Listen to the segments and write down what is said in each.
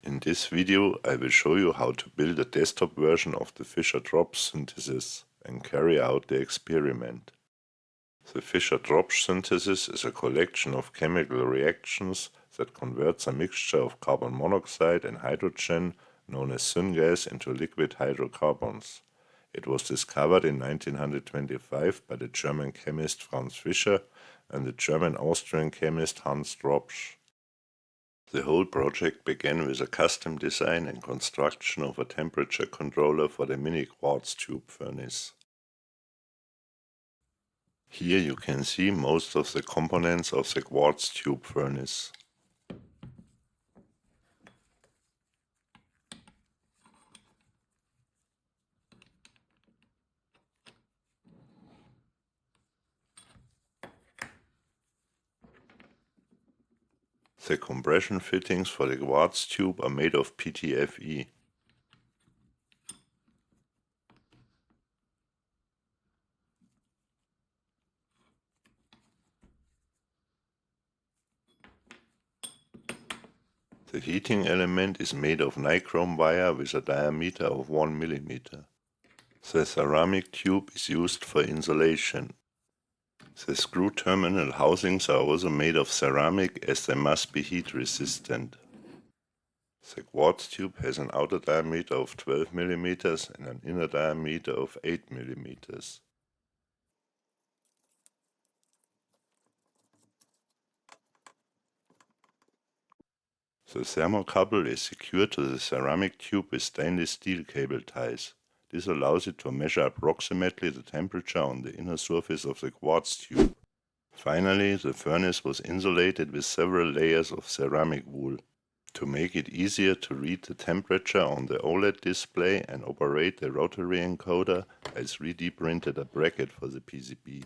In this video I will show you how to build a desktop version of the Fischer-Tropsch synthesis and carry out the experiment. The Fischer-Tropsch synthesis is a collection of chemical reactions that converts a mixture of carbon monoxide and hydrogen known as syngas into liquid hydrocarbons. It was discovered in 1925 by the German chemist Franz Fischer and the German-Austrian chemist Hans Tropsch. The whole project began with a custom design and construction of a temperature controller for the mini quartz tube furnace. Here you can see most of the components of the quartz tube furnace. The compression fittings for the quartz tube are made of PTFE. The heating element is made of nichrome wire with a diameter of 1 mm. The ceramic tube is used for insulation. The screw terminal housings are also made of ceramic as they must be heat resistant. The quartz tube has an outer diameter of 12 mm and an inner diameter of 8 mm. The thermocouple is secured to the ceramic tube with stainless steel cable ties. This allows it to measure approximately the temperature on the inner surface of the quartz tube. Finally, the furnace was insulated with several layers of ceramic wool. To make it easier to read the temperature on the OLED display and operate the rotary encoder, I 3D printed a bracket for the PCB.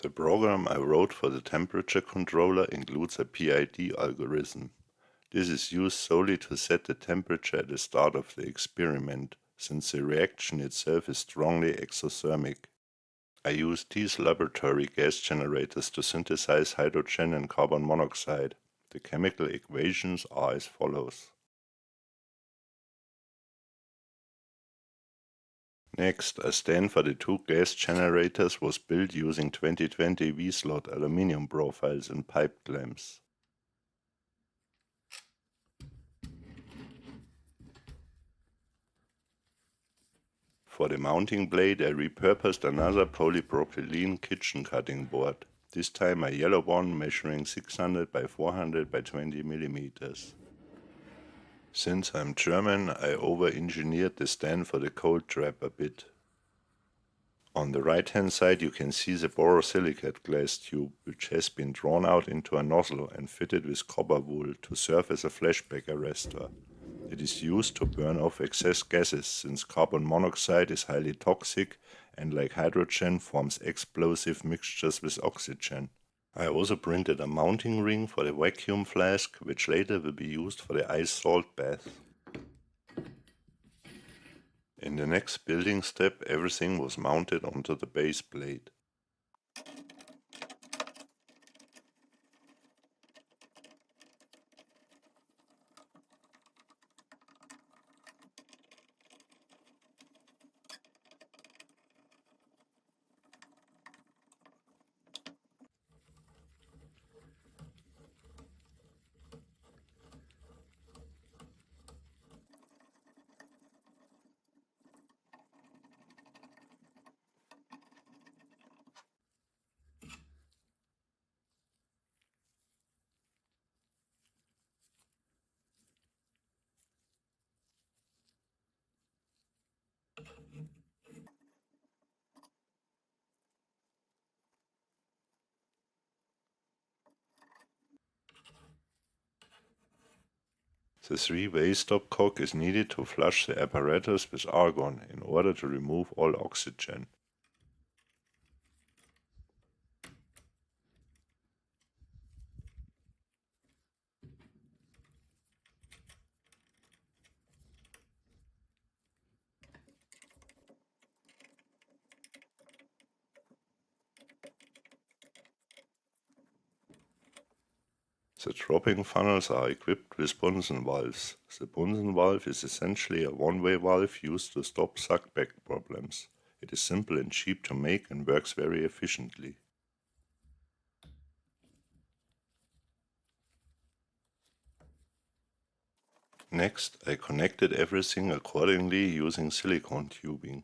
The program I wrote for the temperature controller includes a PID algorithm. This is used solely to set the temperature at the start of the experiment, since the reaction itself is strongly exothermic. I used these laboratory gas generators to synthesize hydrogen and carbon monoxide. The chemical equations are as follows. Next, a stand for the two gas generators was built using 2020 V-slot aluminium profiles and pipe clamps. For the mounting blade, I repurposed another polypropylene kitchen cutting board, this time a yellow one measuring 600 by 400 by 20 mm. Since I'm German, I over-engineered the stand for the cold trap a bit. On the right hand side you can see the borosilicate glass tube, which has been drawn out into a nozzle and fitted with copper wool to serve as a flashback arrestor. It is used to burn off excess gases, since carbon monoxide is highly toxic and, like hydrogen, forms explosive mixtures with oxygen. I also printed a mounting ring for the vacuum flask, which later will be used for the ice salt bath. In the next building step, everything was mounted onto the base plate. The three-way stopcock is needed to flush the apparatus with argon in order to remove all oxygen. The dropping funnels are equipped with Bunsen valves. The Bunsen valve is essentially a one-way valve used to stop suckback problems. It is simple and cheap to make and works very efficiently. Next, I connected everything accordingly using silicone tubing.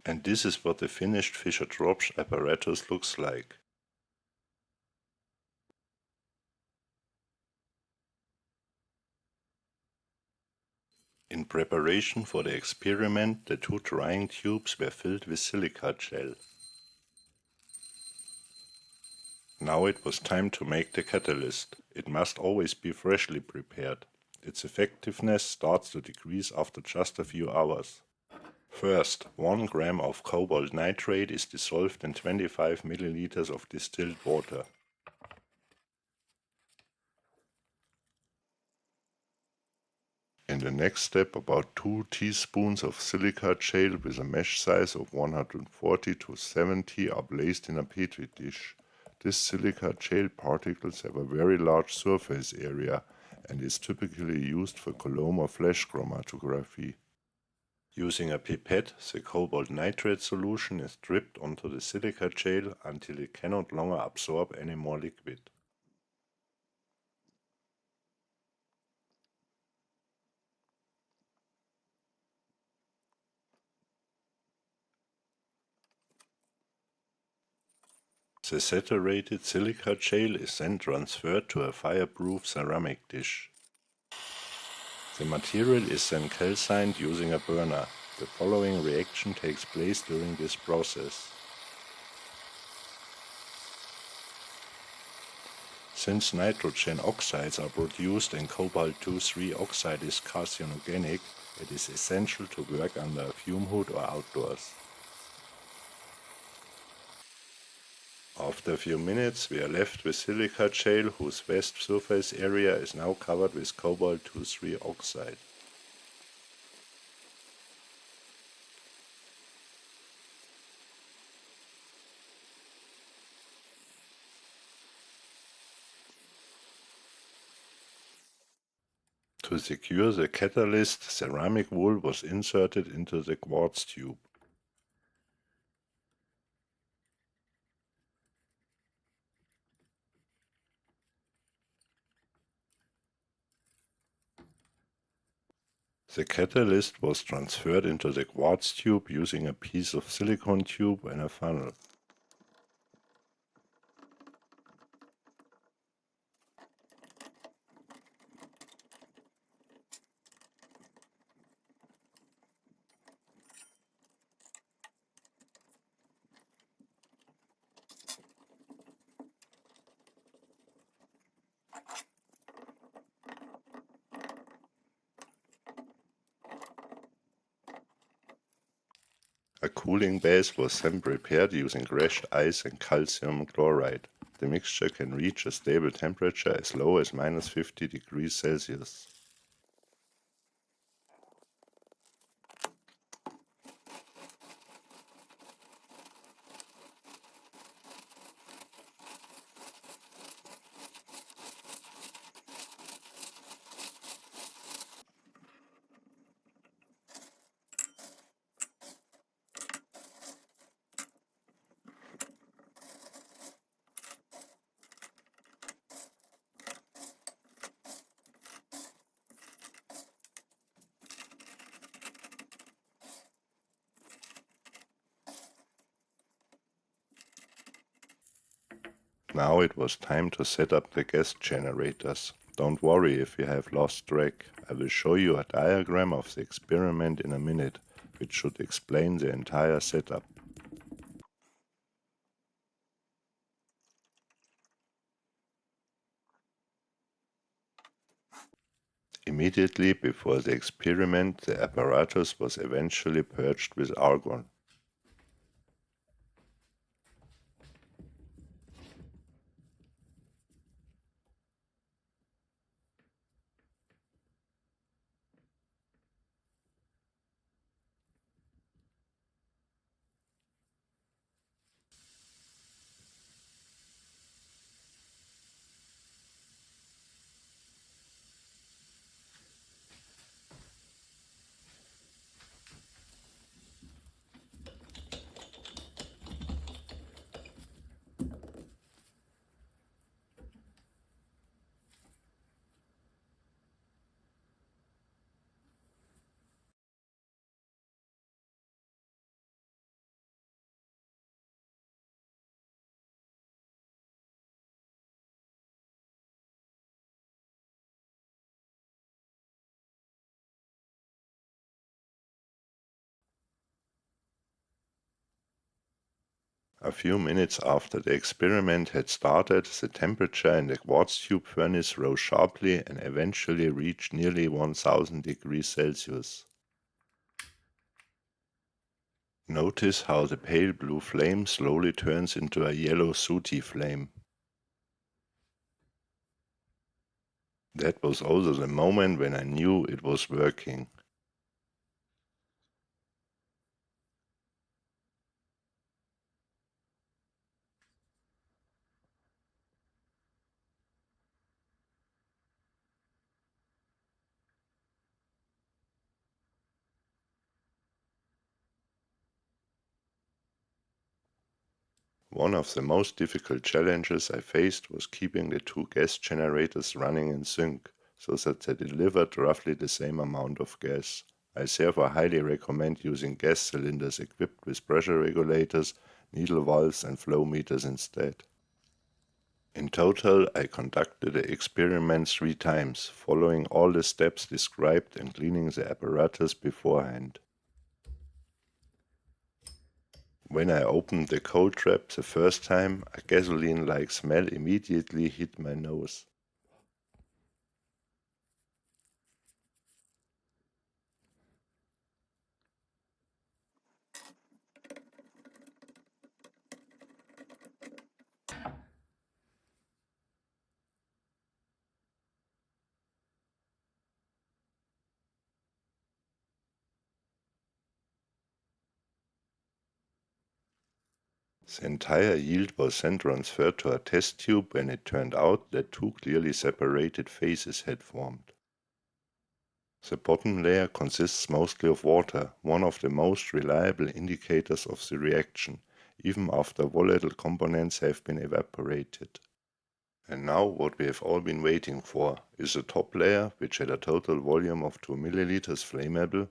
And this is what the finished Fischer-Tropsch apparatus looks like. In preparation for the experiment, the two drying tubes were filled with silica gel. Now it was time to make the catalyst. It must always be freshly prepared. Its effectiveness starts to decrease after just a few hours. First, 1 gram of cobalt nitrate is dissolved in 25 milliliters of distilled water. In the next step, about 2 teaspoons of silica gel with a mesh size of 140 to 70 are placed in a petri dish. This silica gel particles have a very large surface area and is typically used for columnar flash chromatography. Using a pipette, the cobalt nitrate solution is dripped onto the silica gel until it cannot longer absorb any more liquid. The saturated silica gel is then transferred to a fireproof ceramic dish. The material is then calcined using a burner. The following reaction takes place during this process. Since nitrogen oxides are produced and cobalt-2,3 oxide is carcinogenic, it is essential to work under a fume hood or outdoors. After a few minutes, we are left with silica gel whose vast surface area is now covered with cobalt-2,3 oxide. To secure the catalyst, ceramic wool was inserted into the quartz tube. The catalyst was transferred into the quartz tube using a piece of silicone tube and a funnel. A cooling base was then prepared using crushed ice and calcium chloride. The mixture can reach a stable temperature as low as -50 degrees Celsius. Now it was time to set up the gas generators. Don't worry if you have lost track. I will show you a diagram of the experiment in a minute, which should explain the entire setup. Immediately before the experiment, the apparatus was eventually purged with argon. A few minutes after the experiment had started, the temperature in the quartz tube furnace rose sharply and eventually reached nearly 1000 degrees Celsius. Notice how the pale blue flame slowly turns into a yellow sooty flame. That was also the moment when I knew it was working. One of the most difficult challenges I faced was keeping the two gas generators running in sync, so that they delivered roughly the same amount of gas. I therefore highly recommend using gas cylinders equipped with pressure regulators, needle valves and flow meters instead. In total, I conducted the experiment 3 times, following all the steps described and cleaning the apparatus beforehand. When I opened the cold trap the first time, a gasoline-like smell immediately hit my nose. The entire yield was then transferred to a test tube when it turned out that two clearly separated phases had formed. The bottom layer consists mostly of water, one of the most reliable indicators of the reaction, even after volatile components have been evaporated. And now what we have all been waiting for is the top layer, which had a total volume of 2 milliliters flammable.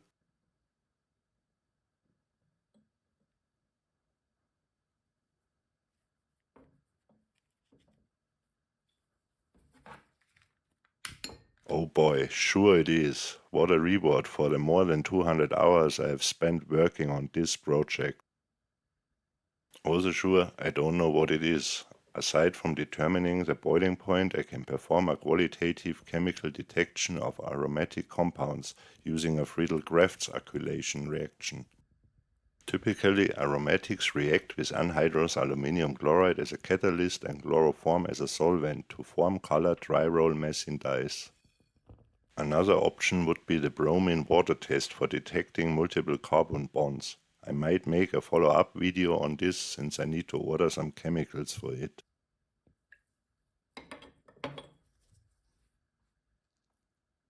Oh boy, sure it is. What a reward for the more than 200 hours I have spent working on this project. Also sure, I don't know what it is. Aside from determining the boiling point, I can perform a qualitative chemical detection of aromatic compounds using a Friedel-Crafts acylation reaction. Typically, aromatics react with anhydrous aluminum chloride as a catalyst and chloroform as a solvent to form colored dry-roll methane dyes. Another option would be the bromine water test for detecting multiple carbon bonds. I might make a follow-up video on this since I need to order some chemicals for it.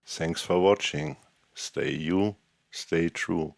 Thanks for watching. Stay you, stay true.